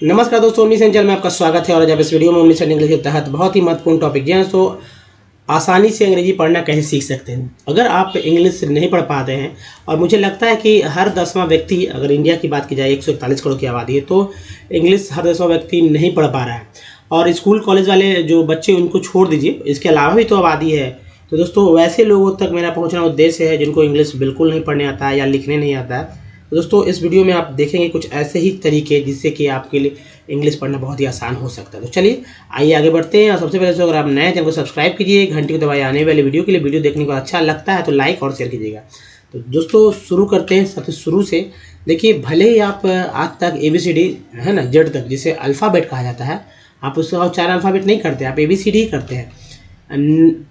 नमस्कार दोस्तों, omni channel में आपका स्वागत है। और जब इस वीडियो में ओमनी इंग्लिश के तहत बहुत ही महत्वपूर्ण टॉपिक जो है सो आसानी से अंग्रेजी पढ़ना कैसे सीख सकते हैं। अगर आप इंग्लिश नहीं पढ़ पाते हैं, और मुझे लगता है कि हर 10वां व्यक्ति, अगर इंडिया की बात की जाए 141 करोड़ की आबादी है, तो इंग्लिश हर 10वां व्यक्ति नहीं पढ़ पा रहा है। और स्कूल कॉलेज वाले जो बच्चे, उनको छोड़ दीजिए, इसके अलावा भी तो आबादी है। तो दोस्तों, वैसे लोगों तक मेरा पहुँचना उद्देश्य है जिनको इंग्लिश बिल्कुल नहीं पढ़ने आता है या लिखने नहीं आता है। तो दोस्तों, इस वीडियो में आप देखेंगे कुछ ऐसे ही तरीके जिससे कि आपके लिए इंग्लिश पढ़ना बहुत ही आसान हो सकता है। तो चलिए आइए आगे बढ़ते हैं। और सबसे पहले तो अगर आप नए चैनल को सब्सक्राइब कीजिए, घंटी को दबाइए। आने वाले वीडियो के लिए, वीडियो देखने को अच्छा लगता है तो लाइक और शेयर कीजिएगा। तो दोस्तों, शुरू करते हैं सबसे शुरू से। देखिए, भले ही आप आज तक ABCD है ना, जेड तक, जिसे अल्फ़ाबेट कहा जाता है, आप उसका उच्चारण अल्फ़ाबेट नहीं करते, आप ABCD ही करते हैं,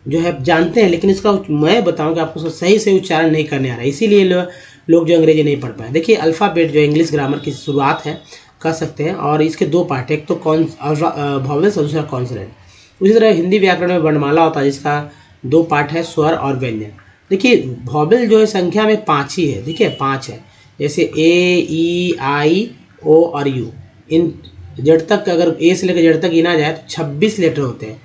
जो है जानते हैं, लेकिन इसका मैं बताऊं कि आपको सही से उच्चारण नहीं करने आ रहा है, इसीलिए लोग जो अंग्रेजी नहीं पढ़ पाए। देखिए, अल्फ़ाबेट जो इंग्लिश ग्रामर की शुरुआत है, कर सकते हैं, और इसके दो पार्ट है, एक तो वॉवेल्स और दूसरा कॉन्सोनेंट। उसी तरह हिंदी व्याकरण में वर्णमाला होता है, जिसका दो पार्ट है, स्वर और व्यंजन। देखिए, वॉवेल जो है संख्या में 5 ही है। देखिए, 5 है, जैसे A, E, I, O और U। इन जेड तक, अगर ए से लेकर जेड तक गिना जाए तो 26 लेटर होते हैं,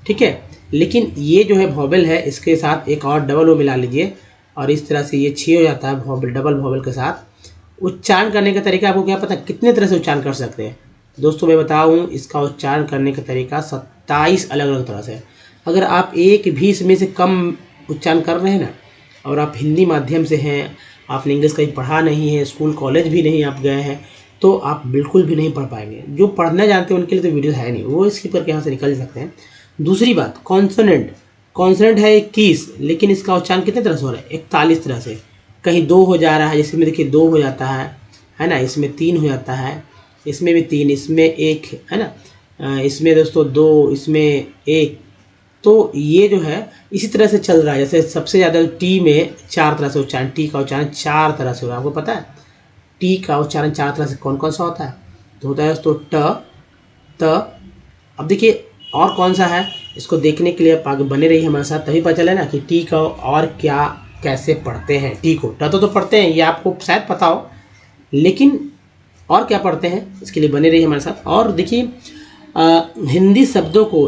ठीक है। लेकिन ये जो है वॉवेल है, इसके साथ एक और डबल ओ मिला लीजिए, और इस तरह से ये 6 हो जाता है वॉवेल, डबल वॉवेल के साथ। उच्चारण करने का तरीका आपको क्या पता, कितने तरह से उच्चारण कर सकते हैं? दोस्तों, मैं बताऊं, इसका उच्चारण करने का तरीका 27 अलग अलग तरह से है। अगर आप एक भी इसमें से कम उच्चारण कर रहे हैं ना, और आप हिंदी माध्यम से हैं, आपने इंग्लिश कहीं पढ़ा नहीं है, स्कूल कॉलेज भी नहीं आप गए हैं, तो आप बिल्कुल भी नहीं पढ़ पाएंगे। जो पढ़ना जानते हैं उनके लिए तो वीडियो है नहीं, वो स्किप करके यहाँ से निकल सकते हैं। दूसरी बात, कॉन्सोनेंट है 21, लेकिन इसका उच्चारण कितने तरह से हो रहा है? 41 तरह से। कहीं 2 हो जा रहा है, जिसमें देखिए 2 हो जाता है ना, इसमें 3 हो जाता है, इसमें भी 3, इसमें 1 है ना, इसमें दोस्तों 2, इसमें 1। तो ये जो है इसी तरह से चल रहा है। जैसे सबसे ज़्यादा टी में 4 तरह से उच्चारण, टी का उच्चारण 4 तरह से हो रहा है। आपको पता है टी का उच्चारण 4 तरह से कौन कौन सा होता है? तो होता है दोस्तों ट, त। अब देखिए और कौन सा है, इसको देखने के लिए आप आगे बने रहिए हमारे साथ, तभी पता चले ना कि टी का और क्या कैसे पढ़ते हैं। टी को ट तो पढ़ते हैं, ये आपको शायद पता हो, लेकिन और क्या पढ़ते हैं, इसके लिए बने रहिए हमारे साथ। और देखिए, हिंदी शब्दों को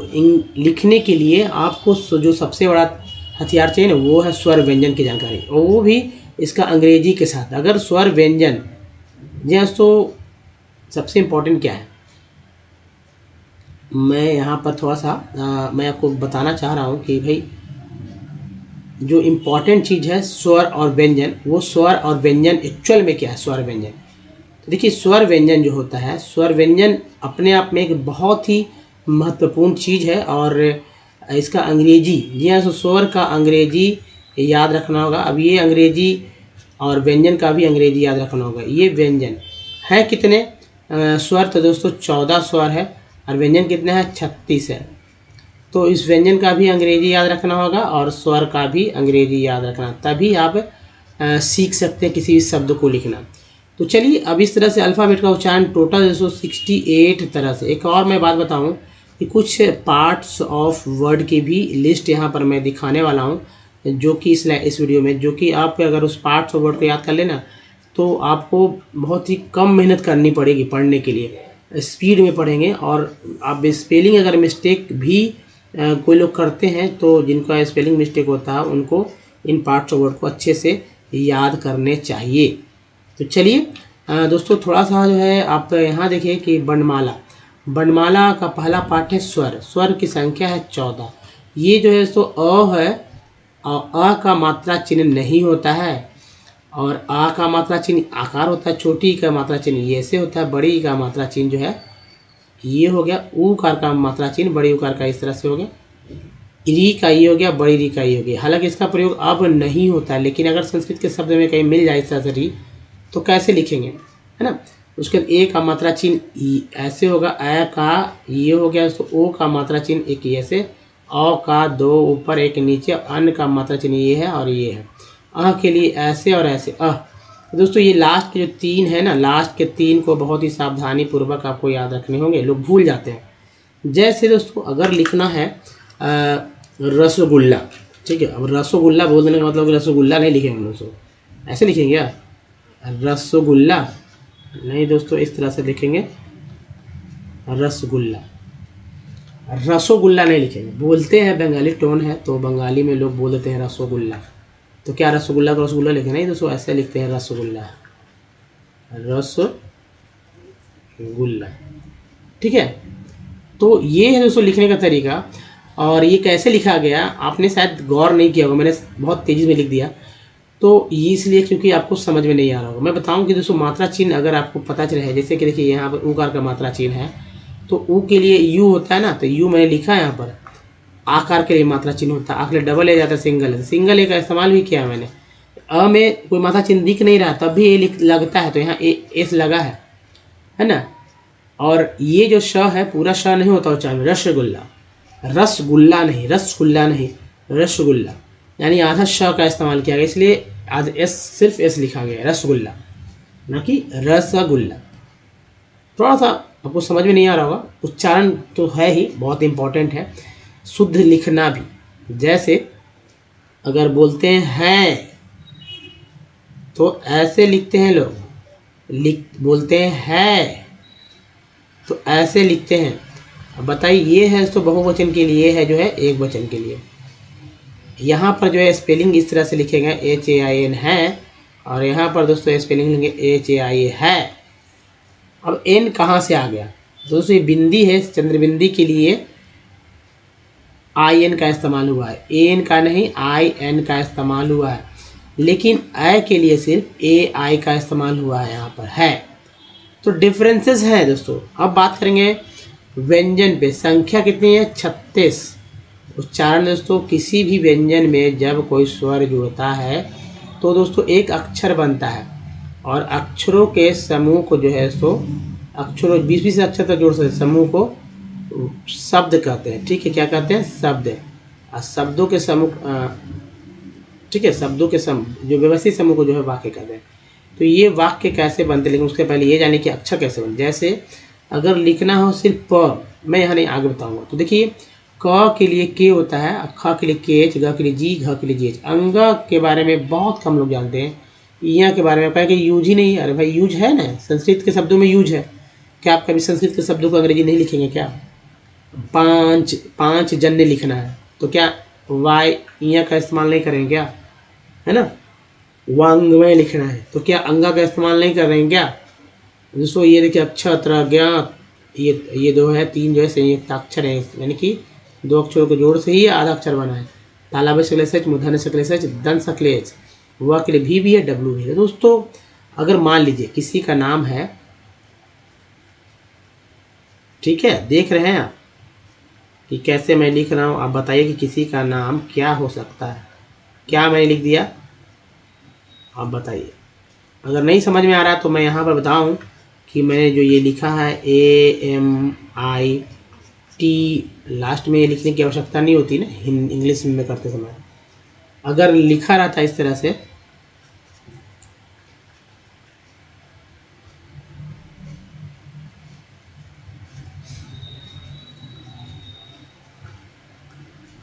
लिखने के लिए आपको जो सबसे बड़ा हथियार चाहिए ना, वो है स्वर व्यंजन की जानकारी, और वो भी इसका अंग्रेजी के साथ। अगर स्वर व्यंजन जी, तो सबसे इम्पोर्टेंट क्या है, मैं यहाँ पर थोड़ा सा मैं आपको बताना चाह रहा हूँ कि भाई, जो इम्पोर्टेंट चीज़ है स्वर और व्यंजन, वो स्वर और व्यंजन एक्चुअल में क्या है, स्वर व्यंजन। तो देखिए, स्वर व्यंजन जो होता है, स्वर व्यंजन अपने आप में एक बहुत ही महत्वपूर्ण चीज़ है। और इसका अंग्रेजी, जी हाँ, तो स्वर का अंग्रेजी याद रखना होगा। अब ये अंग्रेजी और व्यंजन का भी अंग्रेजी याद रखना होगा। ये व्यंजन है कितने स्वर? तो दोस्तों 14 स्वर है, और व्यंजन कितने हैं? 36 है। तो इस व्यंजन का भी अंग्रेजी याद रखना होगा, और स्वर का भी अंग्रेजी याद रखना, तभी आप सीख सकते हैं किसी भी शब्द को लिखना। तो चलिए, अब इस तरह से अल्फ़ाबेट का उच्चारण टोटल 268 तरह से। एक और मैं बात बताऊं कि कुछ पार्ट्स ऑफ वर्ड की भी लिस्ट यहाँ पर मैं दिखाने वाला हूँ, जो कि इस वीडियो में, जो कि आप अगर उस पार्ट्स ऑफ वर्ड को याद कर लेना, तो आपको बहुत ही कम मेहनत करनी पड़ेगी पढ़ने के लिए, स्पीड में पढ़ेंगे। और आप स्पेलिंग अगर मिस्टेक भी कोई लोग करते हैं, तो जिनका स्पेलिंग मिस्टेक होता है, उनको इन पार्ट्स ऑफ वर्ड को अच्छे से याद करने चाहिए। तो चलिए दोस्तों, थोड़ा सा जो है आप यहाँ देखिए कि वर्णमाला का पहला पार्ट है स्वर। स्वर की संख्या है 14। ये जो है सो अ है, और अ का मात्रा चिन्ह नहीं होता है, और आ का मात्रा चिन्ह आकार होता है, छोटी का मात्रा चिन्ह ये से होता है, बड़ी का मात्रा चिन्ह जो है ये हो गया, ऊकार का मात्रा चिन्ह बड़ी उकार का इस तरह से हो गया, री का ये हो गया, बड़ी री का ये हो गया। हालांकि इसका प्रयोग अब नहीं होता है, लेकिन अगर संस्कृत के शब्द में कहीं मिल जाए इस तरह से री, तो कैसे लिखेंगे, है ना। उसके बाद ए का मात्रा चिन्ह ऐसे होगा, ए का ये हो गया, तो ओ का मात्रा चिन्ह एक ये से, औ का 2 ऊपर एक नीचे, अन का मात्रा चिन्ह ये है और ये है। अ के लिए ऐसे और ऐसे दोस्तों, ये लास्ट के जो 3 है ना, लास्ट के 3 को बहुत ही सावधानी पूर्वक आपको याद रखने होंगे, लोग भूल जाते हैं। जैसे दोस्तों, अगर लिखना है रसगुल्ला, ठीक है, अब रसगुल्ला बोल देने का मतलब रसगुल्ला नहीं लिखेंगे दोस्तों, ऐसे लिखेंगे क्या, रसगुल्ला नहीं दोस्तों, इस तरह से लिखेंगे रसगुल्ला। रसोगुल्ला नहीं लिखेंगे, बोलते हैं बंगाली टोन है तो बंगाली में लोग बोल देते हैं रसोगुल्ला। तो क्या रसगुल्ला को रसगुल्ला लिखे? नहीं दोस्तों, ऐसे लिखते हैं रसगुल्ला, रसगुल्ला। ठीक है, तो ये है दोस्तों लिखने का तरीका। और ये कैसे लिखा गया आपने शायद गौर नहीं किया होगा, मैंने बहुत तेज़ी में लिख दिया तो ये इसलिए क्योंकि आपको समझ में नहीं आ रहा होगा। मैं बताऊं कि दोस्तों मात्रा चिन्ह अगर आपको पता चले है, जैसे कि देखिए यहाँ पर ऊकार का मात्रा चिन्ह है तो ऊ के लिए यू होता है ना, तो यू मैंने लिखा है यहाँ पर। आकार के लिए मात्रा चिन्ह होता है, आकार के लिए डबल ए जाता है, सिंगल है, सिंगल ए का इस्तेमाल भी किया मैंने। अ में कोई मात्रा चिन्ह दिख नहीं रहा तब भी ए लगता है तो यहाँ एस लगा है ना। और ये जो श है पूरा श नहीं होता उच्चारण में, रसगुल्ला, रसगुल्ला नहीं, रसगुल्ला नहीं, रसगुल्ला, यानी आधा श का इस्तेमाल किया गया, इसलिए आज एस सिर्फ एस लिखा गया, रसगुल्ला ना कि रसगुल्ला। थोड़ा सा आपको समझ में नहीं आ रहा होगा, उच्चारण तो है ही बहुत इंपॉर्टेंट है, शुद्ध लिखना भी। जैसे अगर बोलते हैं तो ऐसे लिखते हैं लोग, बोलते हैं तो ऐसे लिखते हैं। अब बताइए ये है तो बहुवचन के लिए है, जो है एक वचन के लिए। यहाँ पर जो है स्पेलिंग इस तरह से लिखेगा HAIN है, और यहाँ पर दोस्तों स्पेलिंग लेंगे HAI है। अब एन कहाँ से आ गया दोस्तों? ये बिंदी है, चंद्रबिंदी के लिए IN का इस्तेमाल हुआ है, AN का नहीं IN का इस्तेमाल हुआ है, लेकिन अ के लिए सिर्फ AI का इस्तेमाल हुआ है यहाँ पर है। तो डिफरेंसेस हैं दोस्तों। अब बात करेंगे व्यंजन पे। संख्या कितनी है? 36। उच्चारण दोस्तों, किसी भी व्यंजन में जब कोई स्वर जुड़ता है तो दोस्तों एक अक्षर बनता है, और अक्षरों के समूह को जो है सो अक्षरों 20-20 अक्षर तक जोड़ सकते, समूह को शब्द कहते हैं। ठीक है, क्या कहते हैं? शब्द। और शब्दों के समूह, ठीक है, शब्दों के समूह, जो व्यवस्थित समूह को जो है वाक्य कहते हैं। तो ये वाक्य कैसे बनते, लेकिन उसके पहले ये जाने कि अक्षर कैसे बनते। जैसे अगर लिखना हो सिर्फ प, मैं यहाँ नहीं आगे बताऊंगा। तो देखिए क के लिए के होता है, ख के लिए केच, ग के लिए जी, घ के लिए जेच। अंग के बारे में बहुत कम लोग जानते हैं, यहाँ के बारे में कहें कि यूज ही नहीं। अरे भाई यूज है ना, संस्कृत के शब्दों में यूज है। क्या आप कभी संस्कृत के शब्दों को अंग्रेजी नहीं लिखेंगे क्या? पाँच जन्य लिखना है तो क्या वाई यहाँ का इस्तेमाल नहीं करेंगे क्या? है ना। वांग्मय लिखना है तो क्या अंगा का इस्तेमाल नहीं कर रहे हैं क्या? दोस्तों ये देखिए अक्षर ज्ञात, ये दो है, तीन जो है संयुक्त अक्षर है, यानी कि दो अक्षरों को जोड़ से ही आधा अक्षर बना है। तालाब सकलेश, मूर्धन्य सकलेश, दंत सकलेश, व के लिए भी है, डब्ल्यू भी है। दोस्तों अगर मान लीजिए किसी का नाम है, ठीक है, देख रहे हैं आप कि कैसे मैं लिख रहा हूँ। आप बताइए कि किसी का नाम क्या हो सकता है? क्या मैंने लिख दिया, आप बताइए। अगर नहीं समझ में आ रहा तो मैं यहाँ पर बताऊँ कि मैंने जो ये लिखा है AMIT, लास्ट में ये लिखने की आवश्यकता नहीं होती ना इंग्लिश में करते समय। अगर लिखा रहता इस तरह से,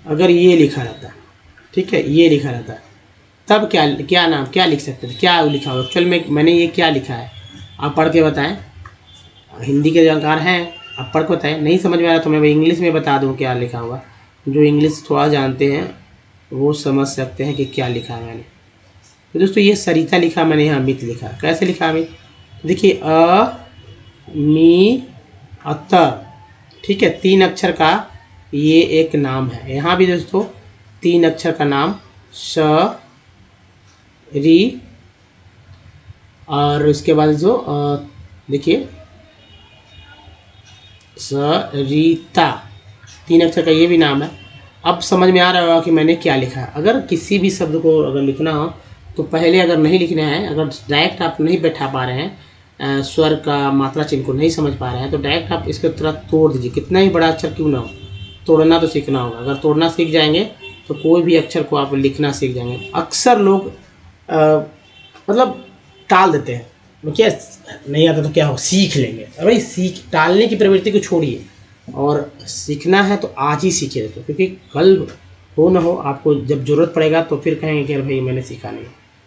अगर ये लिखा रहता, ठीक है, ये लिखा रहता, तब क्या नाम क्या लिख सकते थे? क्या लिखा हो एक्चुअल में? मैंने ये क्या लिखा है आप पढ़ के बताएं। हिंदी के जानकार हैं, आप पढ़ के बताएं। नहीं समझ में आ रहा तो मैं इंग्लिश में बता दूं क्या लिखा हुआ। जो इंग्लिश थोड़ा जानते हैं वो समझ सकते हैं कि क्या लिखा है मैंने। तो दोस्तों ये सरिता लिखा मैंने, यहाँ अमित लिखा। कैसे लिखा अमित? देखिए अ मी अत, ठीक है, 3 अक्षर का ये एक नाम है। यहाँ भी दोस्तों 3 अक्षर का नाम स री, और उसके बाद जो देखिए सरिता, 3 अक्षर का ये भी नाम है। अब समझ में आ रहा होगा कि मैंने क्या लिखा है। अगर किसी भी शब्द को अगर लिखना हो तो पहले अगर नहीं लिखना है, अगर डायरेक्ट आप नहीं बैठा पा रहे हैं, स्वर का मात्रा चिन्ह को नहीं समझ पा रहे हैं, तो डायरेक्ट आप इसको तुरंत तोड़ दीजिए, कितना ही बड़ा अक्षर क्यों ना हो। तोड़ना तो सीखना होगा। अगर तोड़ना सीख जाएंगे तो कोई भी अक्षर को आप लिखना सीख जाएंगे। अक्सर लोग मतलब टाल देते हैं, क्या नहीं आता तो क्या हो, सीख लेंगे। भाई सीख, टालने की प्रवृत्ति को छोड़िए, और सीखना है तो आज ही सीखिए दोस्तों, क्योंकि कल हो ना हो आपको जब ज़रूरत पड़ेगा तो फिर कहेंगे कि भाई मैंने सीखा नहीं।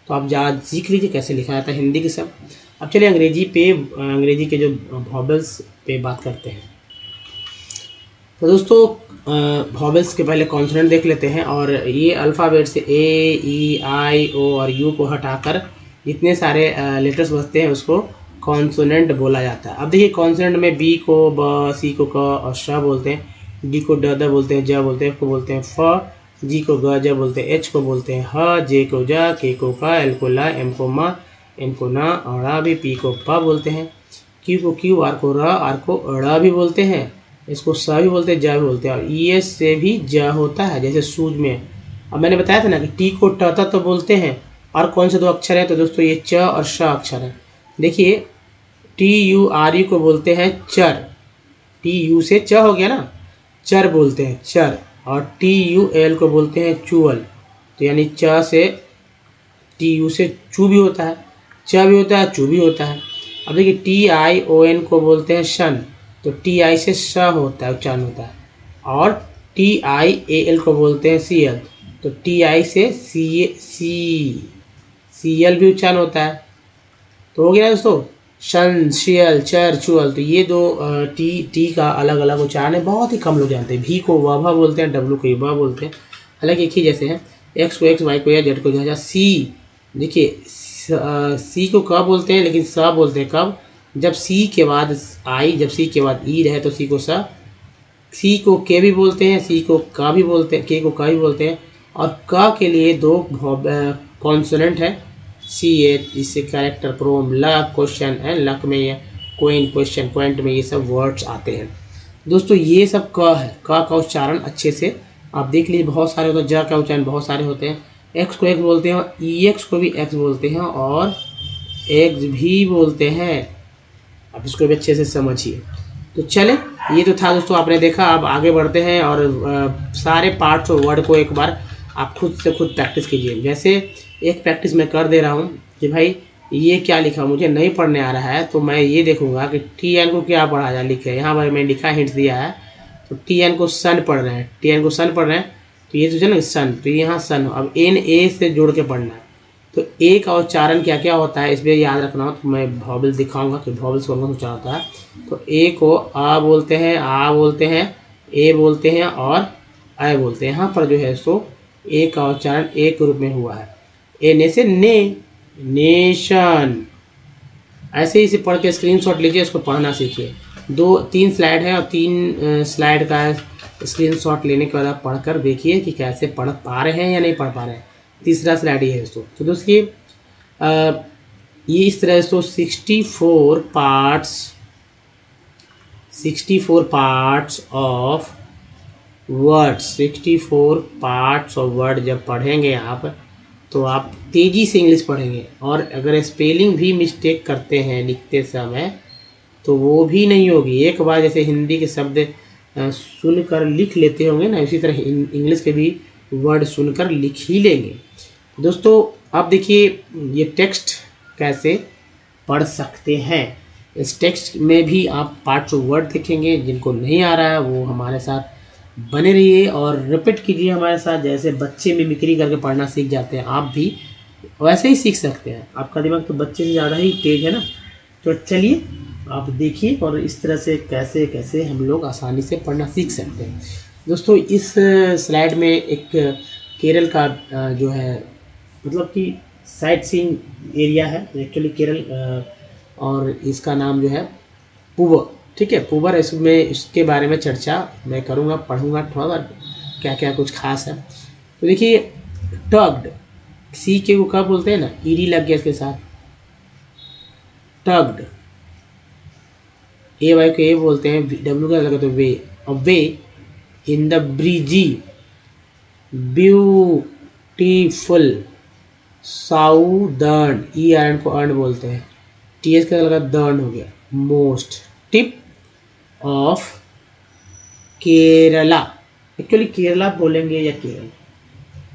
तो आप आज सीख लीजिए कैसे लिखा जाता है हिंदी के सब। अब चलिए अंग्रेजी के जो वॉवेल्स पे बात करते हैं। तो दोस्तों वॉवेल्स के पहले कॉन्सोनेंट देख लेते हैं। और ये अल्फ़ाबेट से ए, ई, आई, ओ और यू को हटाकर जितने सारे लेटर्स बचते हैं उसको कॉन्सोनेंट बोला जाता है। अब देखिए कॉन्सोनेंट में बी को ब, सी को क और श बोलते हैं, डी को ड बोलते हैं, ज बोलते हैं, एफ को बोलते हैं फ, जी को ग ज बोलते हैं, एच को बोलते हैं ह, जे को ज, के को क, एल को ल, एम को म, एन को न और आ भी, पी को प बोलते हैं, क्यू को क्यू, आर को र, आर को ड़ भी बोलते हैं, इसको स भी बोलते हैं, ज भी बोलते हैं। और ई एस से भी ज होता है जैसे सूज में। अब मैंने बताया था ना कि टी को ट तो बोलते हैं। और कौन से दो अक्षर हैं तो दोस्तों ये च और श अक्षर है। देखिए टी यू आर यू को बोलते हैं चर, टी यू से च हो गया ना, चर बोलते हैं चर। और टी यू एल को बोलते हैं चुअल, तो यानी च से टी यू से चू भी होता है, च भी होता है, चू भी होता है। अब देखिए टी आई ओ एन को बोलते हैं शन, तो टी आई से श होता है, उच्चारण होता है। और टी आई ए एल को बोलते हैं सी एल, तो टी आई से सी एल भी उच्चारण होता है। तो हो गया ना दोस्तों, शन, शियल, चर, चुअल। तो ये दो टी का अलग अलग उच्चारण है, बहुत ही कम लोग जानते हैं। भी को व बोलते हैं, डब्ल्यू को ब बोलते हैं, हालांकि एक ही जैसे हैं। एक्स को एक्स, वाई को या, जेड को जेड। सी, देखिए सी को क बोलते हैं लेकिन स बोलते हैं कब, जब सी के बाद आई, जब सी के बाद ई रहे तो सी को स। सी को के भी बोलते हैं, सी को का भी बोलते हैं, के को का भी बोलते हैं। और क के लिए दो कॉन्सोनेंट है, सी एच, जिससे कैरेक्टर, प्रोम, लक, क्वेश्चन एंड लक में ये क्वेन, क्वेश्चन, क्वेंट में ये सब वर्ड्स आते हैं। दोस्तों ये सब क है, क का उच्चारण अच्छे से आप देख लीजिए, बहुत सारे होते हैं। ज का उच्चारण बहुत सारे होते हैं। एक्स को एक्स बोलते हैं, ई एक्स को भी एक्स बोलते हैं और एक्स भी बोलते हैं। आप इसको भी अच्छे से समझिए। तो चले, ये तो था दोस्तों, आपने देखा। अब आगे बढ़ते हैं और सारे पार्ट्स और वर्ड को एक बार आप खुद से खुद प्रैक्टिस कीजिए। जैसे एक प्रैक्टिस मैं कर दे रहा हूँ कि भाई ये क्या लिखा, मुझे नहीं पढ़ने आ रहा है, तो मैं ये देखूंगा कि टी एन को क्या पढ़ा जाए, लिखे यहाँ पर मैंने लिखा, हिंट्स दिया है। तो टी एन को सन पढ़ रहे हैं, टी एन को सन पढ़ रहे हैं, तो ये तो है ना सन, तो यहाँ सन। अब एन ए से जोड़ के पढ़ना है। तो ए का उच्चारण क्या क्या होता है, इसमें याद रखना हो तो मैं वॉवेल्स दिखाऊंगा कि वॉवेल्स कौन कौन सा उच्चारण होता है। तो ए को आ बोलते हैं, आ बोलते हैं, ए बोलते हैं और आई बोलते हैं। यहाँ पर जो है सो ए का उच्चारण एक रूप में हुआ है। ए ने से ने, नेशन। ऐसे ही इसे पढ़ के स्क्रीनशॉट लीजिए, इसको पढ़ना सीखिए। 2-3 स्लाइड है और 3 स्लाइड का स्क्रीनशॉट लेने के बाद आप पढ़कर देखिए कि कैसे पढ़ पा रहे हैं या नहीं पढ़ पा रहे हैं। तीसरा स्लाइड ये है दोस्तों। तो दोस्तों ये इस तरह दोस्तों 64 parts of words, 64 parts of word जब पढ़ेंगे आप, तो आप तेज़ी से इंग्लिश पढ़ेंगे। और अगर स्पेलिंग भी मिस्टेक करते हैं लिखते समय तो वो भी नहीं होगी। एक बार जैसे हिंदी के शब्द सुनकर लिख लेते होंगे ना, इसी तरह इंग्लिश के भी वर्ड सुनकर लिख ही लेंगे। दोस्तों अब देखिए ये टेक्स्ट कैसे पढ़ सकते हैं। इस टेक्स्ट में भी आप पार्ट्स ऑफ वर्ड देखेंगे। जिनको नहीं आ रहा है वो हमारे साथ बने रहिए और रिपीट कीजिए हमारे साथ। जैसे बच्चे मिमिक्री करके पढ़ना सीख जाते हैं, आप भी वैसे ही सीख सकते हैं। आपका दिमाग तो बच्चे से ज़्यादा ही तेज है ना। तो चलिए आप देखिए और इस तरह से कैसे कैसे हम लोग आसानी से पढ़ना सीख सकते हैं। दोस्तों इस स्लाइड में एक केरल का जो है मतलब कि साइट सीइंग एरिया है एक्चुअली केरल, और इसका नाम जो है पूवर, ठीक है पूवर। इसमें इसके बारे में चर्चा मैं करूँगा, पढ़ूँगा थोड़ा क्या क्या कुछ खास है। तो देखिए टग्ड, सी के को कब बोलते हैं ना, ईडी लग गया इसके साथ, टग्ड। ए वाई को ए बोलते हैं, डब्ल्यू का लगा तो वे, और way in the breezy, beautiful, southern, E R को अर्न बोलते हैं, टी एस का लगा दर्न हो गया, most, tip of Kerala. Actually Kerala बोलेंगे या केरल।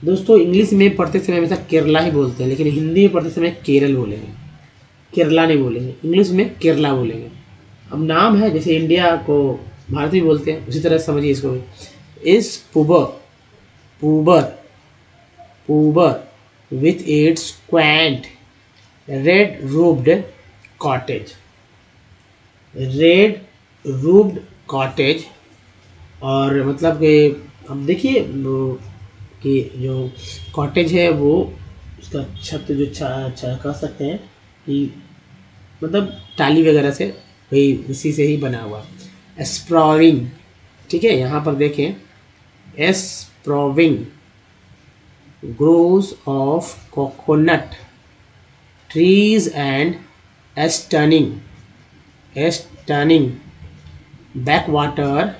दोस्तों इंग्लिश में पढ़ते समय हमेशा केरला ही बोलते हैं, लेकिन हिंदी में पढ़ते समय केरल बोलेंगे, केरला नहीं बोलेंगे। इंग्लिश में केरला बोलेंगे। अब नाम है जैसे इंडिया को भारत भी बोलते हैं, उसी तरह समझिए इसको भी। इस पूबर, पूबर, पूबर with its quaint red roofed cottage, red roofed cottage और मतलब कि अब देखिए कि जो कॉटेज है वो उसका छत जो कह सकते हैं कि मतलब टाली वगैरह से वही उसी से ही बना हुआ। स्प्रॉविंग, ठीक है, यहाँ पर देखें स्प्रॉविंग grows of coconut trees and stunning backwater.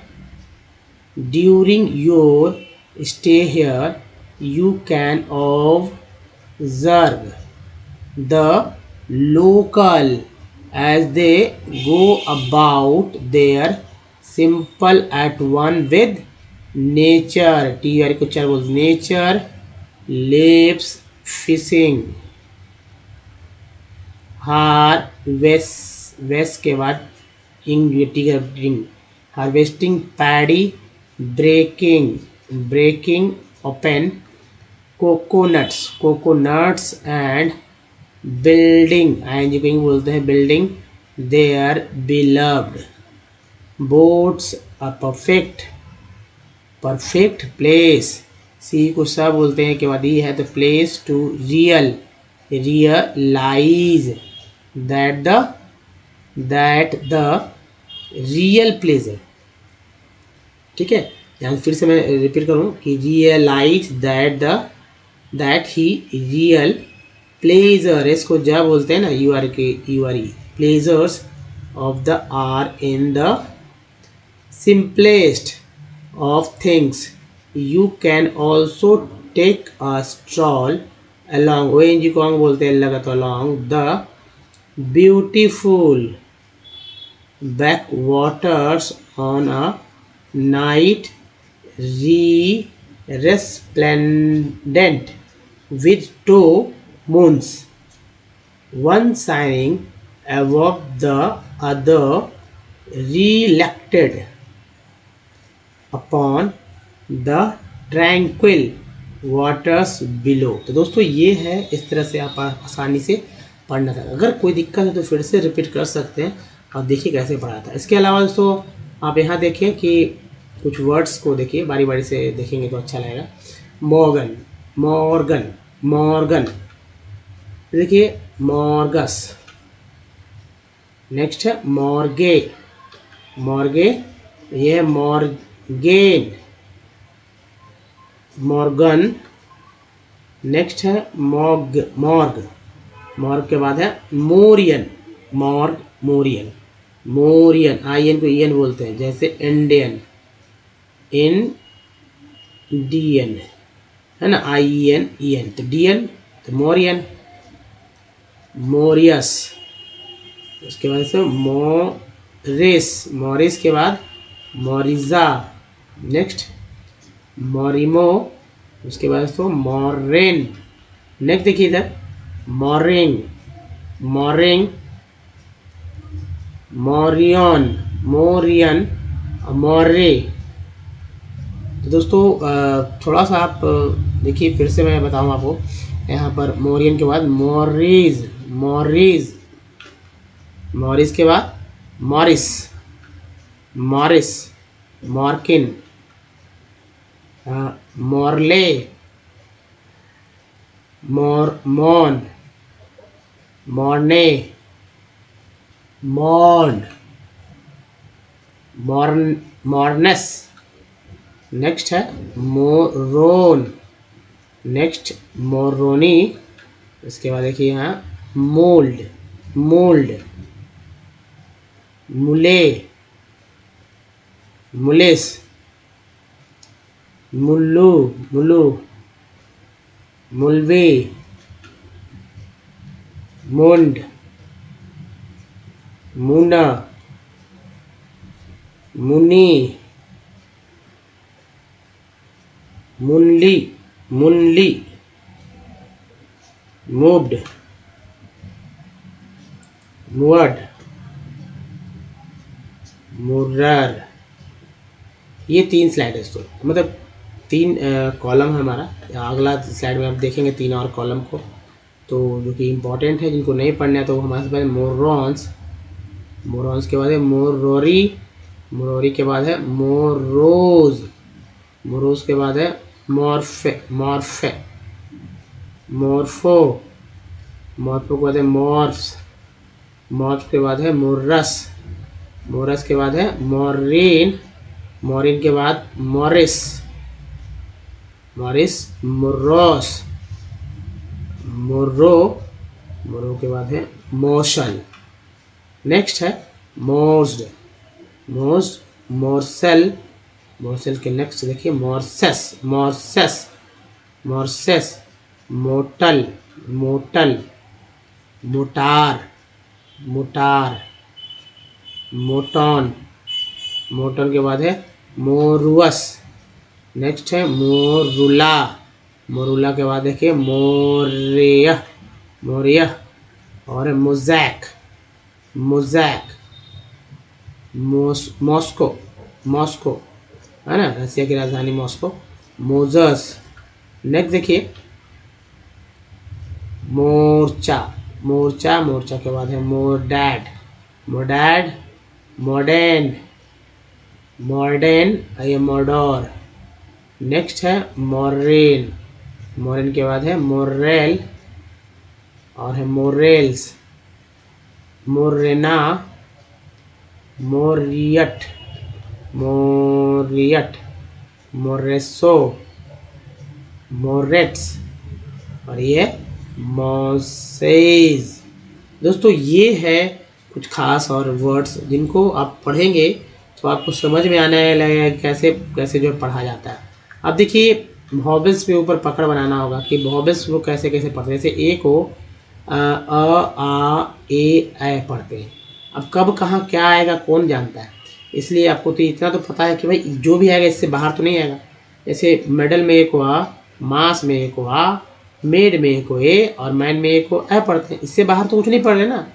During your stay here, you can observe the local as they go about their simple at one with nature. TR को चार बोल, nature lives fishing हार्वेस्ट के बाद ing harvesting paddy breaking open coconuts and building I N G को बोलते हैं building their beloved boats a perfect place. See को सब बोलते हैं कि बाद ई है तो place to realize that the real pleasure, ठीक है। यहाँ फिर से मैं रिपीट करूँ कि रियलाइज दैट ही रियल प्लेजर, इसको जब बोलते हैं ना you are E pleasures of the R in the simplest of things. You can also take a stroll along ONG को हम बोलते हैं लगा तो along the beautiful backwaters on a night resplendent with two moons, one shining above the other reflected upon the tranquil waters below. तो दोस्तों ये है, इस तरह से आप आसानी से पढ़ना था। अगर कोई दिक्कत है तो फिर से रिपीट कर सकते हैं और देखिए कैसे पढ़ा था। इसके अलावा दोस्तों आप यहाँ देखें कि कुछ वर्ड्स को देखिए, बारी बारी से देखेंगे तो अच्छा लगेगा। मॉर्गन, देखिए मॉर्गस, नेक्स्ट है मॉर्गे, ये है मॉर्गन, नेक्स्ट है मॉर्ग के बाद है मोरियन, मोरियन आईएन को ईएन बोलते हैं, जैसे इंडियन है ना, आईएन ईएन, तो डियन तो मोरियन, मोरियस, उसके बाद से मॉरिस के बाद मोरिजा, नेक्स्ट मोरिमो, उसके बाद तो मॉरेन, नेक्स्ट देखिए इधर मॉरिंग, मोरियन, मोरे। तो दोस्तों थोड़ा सा आप देखिए, फिर से मैं बताऊं आपको, यहाँ पर मोरियन के बाद मॉरिस के बाद मॉरिस, मॉर्किन, मॉर्ले, मॉर्ने, मॉर्नस, नेक्स्ट है मोरोन, नेक्स्ट मोरोनी, इसके बाद देखिए यहाँ मोल्ड, मुलेस, मुल्लू, मुलवे, मुंड, मुना, मुनी, मुनली, मुड, मुअड, मुर्रर। ये 3 स्लाइड है दोस्तों, मतलब 3 कॉलम है हमारा। अगला स्लाइड में आप देखेंगे 3 और कॉलम को, तो जो कि इम्पोर्टेंट है, जिनको नहीं पढ़ना है तो हमारे पास मोरॉन्स के बाद है मोरोरी, मुरौरी के बाद है मोरोज, मोरोज के बाद है मॉर्फे, मॉर्फे, मोर्फो, मोर्फो के बाद है मॉर्फ्स, मॉर्फ के बाद है मोरस, मोरस के बाद है मोरिन, मोरिन के बाद मॉरिस, मॉरिस, मोरोस, मोर्रो, मोर्रो के बाद है मोशन। नेक्स्ट है मोर्स्ड, मोर्स्ड, मोरसेल, मोरसेल के नेक्स्ट देखिए मोरसेस, मोरसेस, मोरसेस, मोटल, मोटल, मोटार, मोटार, मोटॉन, मोटॉन के बाद है मोरुअस। नेक्स्ट है मोरुला, मोरुला के बाद देखिए मोरिया, मोरिया, और मोजैक, मोजैक, मॉस्को, मॉस्को है ना, रसिया की राजधानी मॉस्को, मोजस। नेक्स्ट देखिए मोर्चा, मोर्चा, मोर्चा के बाद है मोडैड, मोडैड, मॉडर्न, मॉडर्न, ये मोडोर। नेक्स्ट है मोरेन, मोरेन के बाद है मोरेल, और है मोरेल्स, मोरेना, मोरियट, मोरियट, मोरेसो, मोरेट्स, और ये मोसेज। दोस्तों ये है कुछ खास और वर्ड्स जिनको आप पढ़ेंगे तो आपको समझ में आने लगेगा कैसे कैसे जो पढ़ा जाता है। अब देखिए वॉवेल्स पे ऊपर पकड़ बनाना होगा कि वॉवेल्स वो कैसे कैसे पढ़ते हैं। जैसे ए को आ ए पढ़ते हैं। अब कब कहाँ क्या आएगा कौन जानता है, इसलिए आपको तो इतना तो पता है कि भाई जो भी आएगा इससे बाहर तो नहीं आएगा। जैसे मेडल में ए को आ, मास में ए को आ, मेड में ए को ए, और मैन में ए को ए पढ़ते हैं, इससे बाहर तो कुछ नहीं पढ़ रहे ना।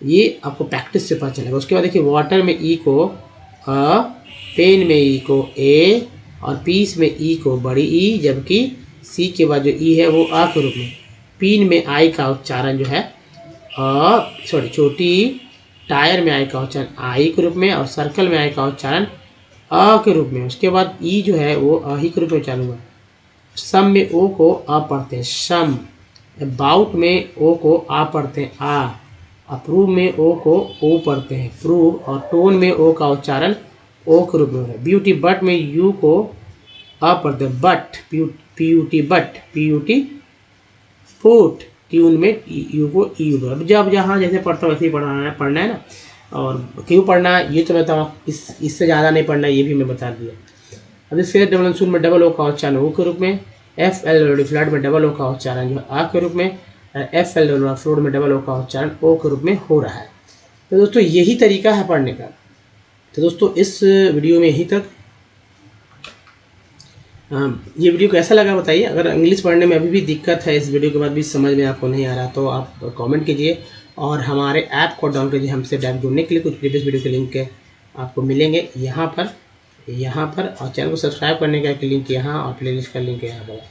ये आपको प्रैक्टिस से पता चलेगा। उसके बाद देखिए वाटर में ई को अ, पेन में ई को ए, और पीस में ई को बड़ी ई, जबकि सी के बाद जो ई है वो आ के रूप में। पीन में आई का उच्चारण जो है सॉरी छोटी टायर में आई का उच्चारण आई के रूप में, और सर्कल में आई का उच्चारण अ के रूप में। उसके बाद ई जो है वो अ ही के रूप में उच्चारण हुआ। सम में ओ को आ पढ़ते हैं सम, अबाउट में ओ को आ पढ़ते हैं आ, अप्रूव में ओ को ओ पढ़ते हैं प्रूव, और टोन में ओ का उच्चारण ओ के रूप में होता है। ब्यूटी बट में यू को आ पढ़ते हैं but, PUT but, PUT foot, tune में यू को ई। अब जब जहाँ जैसे पढ़ता हूँ वैसे ही पढ़ना है ना। और क्यों पढ़ना है ये तो मैं बताऊँ, इससे ज़्यादा नहीं पढ़ना ये भी मैं बता दिया। अब इसके डबल सुन में डबल ओ का उच्चारण ओ के रूप में, एफ एल फ्लैट में डबल ओ का उच्चारण जो है आ के रूप में, एफ एल फ्लोर में डबल ओ का उच्चारण ओ के रूप में हो रहा है। तो दोस्तों यही तरीका है पढ़ने का। तो दोस्तों इस वीडियो में यहीं तक। ये वीडियो कैसा लगा बताइए। अगर इंग्लिश पढ़ने में अभी भी दिक्कत है, इस वीडियो के बाद भी समझ में आपको नहीं आ रहा, तो आप कमेंट कीजिए और हमारे ऐप को डाउनलोड कीजिए। हमसे डायरेक्ट जुड़ने के लिए कुछ प्रीवियस वीडियो के लिंक आपको मिलेंगे यहाँ पर, और चैनल को सब्सक्राइब करने का लिंक यहाँ, और प्लेलिस्ट का लिंक यहाँ पर।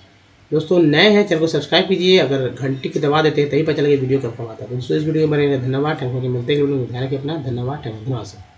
दोस्तों नए हैं चैनल को सब्सक्राइब कीजिए, अगर घंटी को दबा देते हैं तभी पता लगे वीडियो कब आता है। दोस्तों इस वीडियो में बने धन्यवाद। Thank you. मिलते हैं ध्यान रखिए अपना। धन्यवाद।